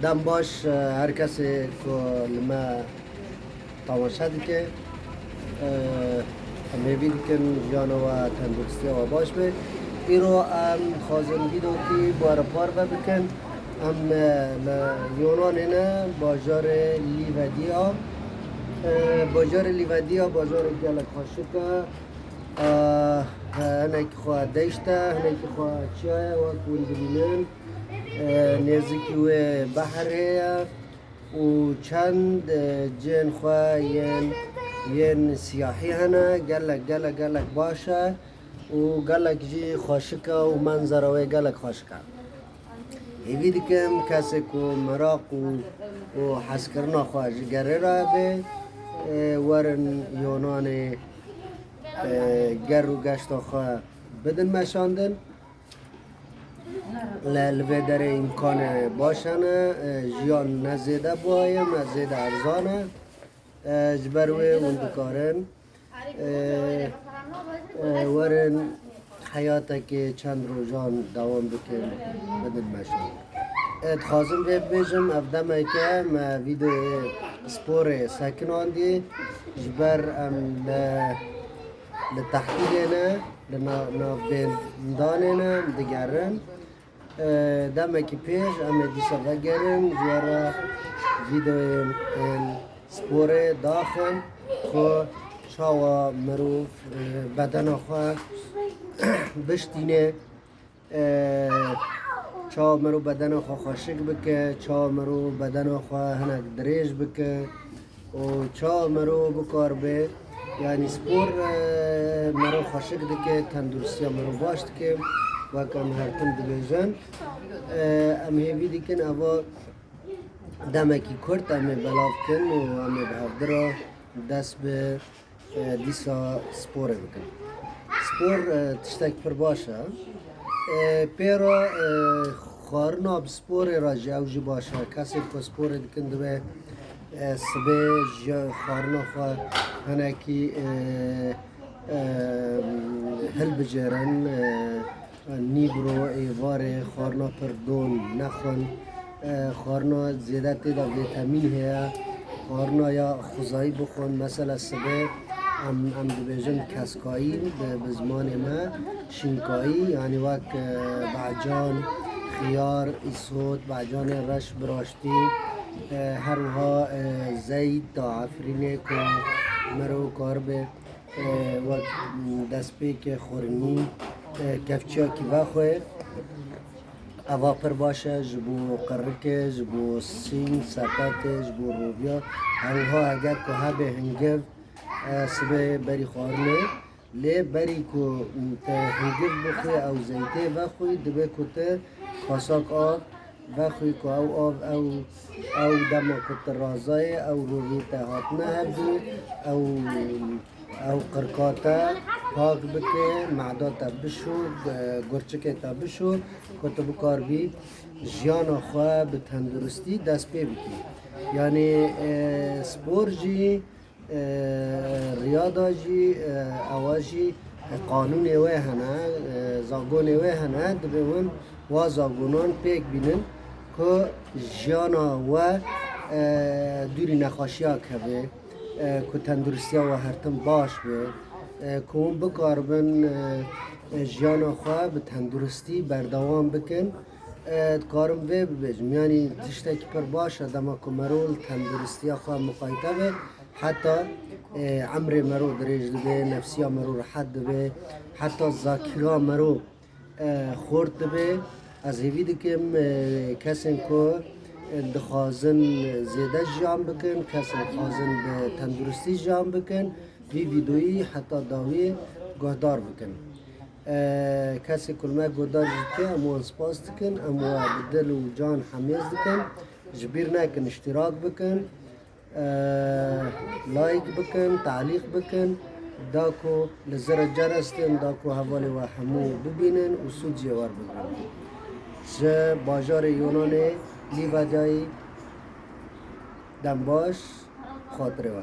دم باش هر کسی که لما تماشا دیگه میبینی که جانا و تندرستی و باش به ایرو ام خازن بیدو که بار پار بکن ام یونان نه بازار لیودیا بازار لیودیا بازار گلک خاشکه هنک خواه دشته هنک خواه چیه و کون ببینن نزدیکی و بحره و چند جن خواه ین سیاحی هنه گلک باشه و گلک جی خاشکه و منظره و گلک خاشکه ایوی دیکم کسی که مراق و حس کرنا خواه جگره را به ورن یونان گر و گشت خواه بدن مشاندن لالوه در امکان باشنه جیان نزیده بایم نزیده ارزانه جبروه وندکارن ورن حیاته که چند روزان دوام بکن بدن مشان خواستم بیجم افدامه که ما ویدیو سپور سکنان دی جبر ام لتحقیقنا لنافدانا دگرن دمه که پیش ام دیسا وگرن جوارا ویدیو سپور داخل خو شاوا مروف بدن خواه بشتینه چا مرو بدن خواه خاشک بکه چا مرو بدن خواه هنک دریج بکه و چا مرو بکار به یعنی سپور مرو خاشک دکه تندرستی مرو باشد که وکم هرتن دبیجن ام هیوی دیکن اوا دمکی کرد ام بلاف کن و ام بهفدرا دست به دیسا سپوره بکن سپور تشتک پر باشه پیرو خارنا بسپور را جوجی باشه کسی که سپور دکن دوه سبه خارنا خواه هنکی هل بجرن نیبرو ایواره خارنا پر دون نخون خارنا زیده تیدا ویتامین هیا خارنا یا خوزایی بخون مثلا سبه ام دبیجن کسکایی به زمان ما شینکایی یعنی وک بعجان خیار ایسود بعجان رش براشتی هروها زید تا عفرینه که مرو کار به وک دست پیک خورنی کفچیا کی بخواه اوا پر باشه جبو قرکه جبو سین سپت جبو روبیا هروها اگر که ها به هنگف سبه بری خورنه لی بری که هنگف بخوی او زیته بخوی دبه کته خاساک آب بخوی که او آب او دم کت رازای او رویته هاتنه هبی او قرقاته پاک بکه معداتا بشو گرچکه تا بشو کت بکار بی جیان خواه به تندرستی دست پی بکی یعنی سپور جی ریاضه جی اواجی قانون وی هنه زاگون وی هنه دبیون و زاگونان پیک بینن که جیانا و دوری نخاشی ها که که تندرستی و هرتم باش به که اون بکار بن جیانا خواه به تندرستی بردوام بکن کارم وی ببیجم یعنی تشتکی پر باشه دما که مرول تندرستی خواه مقایده به حتی عمر مرو دریج دبه نفسی مرو راحت دبه حتی ذاکره مرو خورد دبه از هیوی دکم کسی که دخوازن زیده جام بکن کسی خوازن به تندرستی جام بکن ویدیویی حتی داوی گهدار بکن کسی کلمه گهدار جدی امو انسپاس دکن امو بدل و جان حمیز دکن جبیر نکن اشتراک بکن لایک بکن تعلیق بکن داکو لزر جرستن داکو حوالی و همو ببینن و سود جوار بگرن چه بازار یونان لیودیایی دنباش خاطره و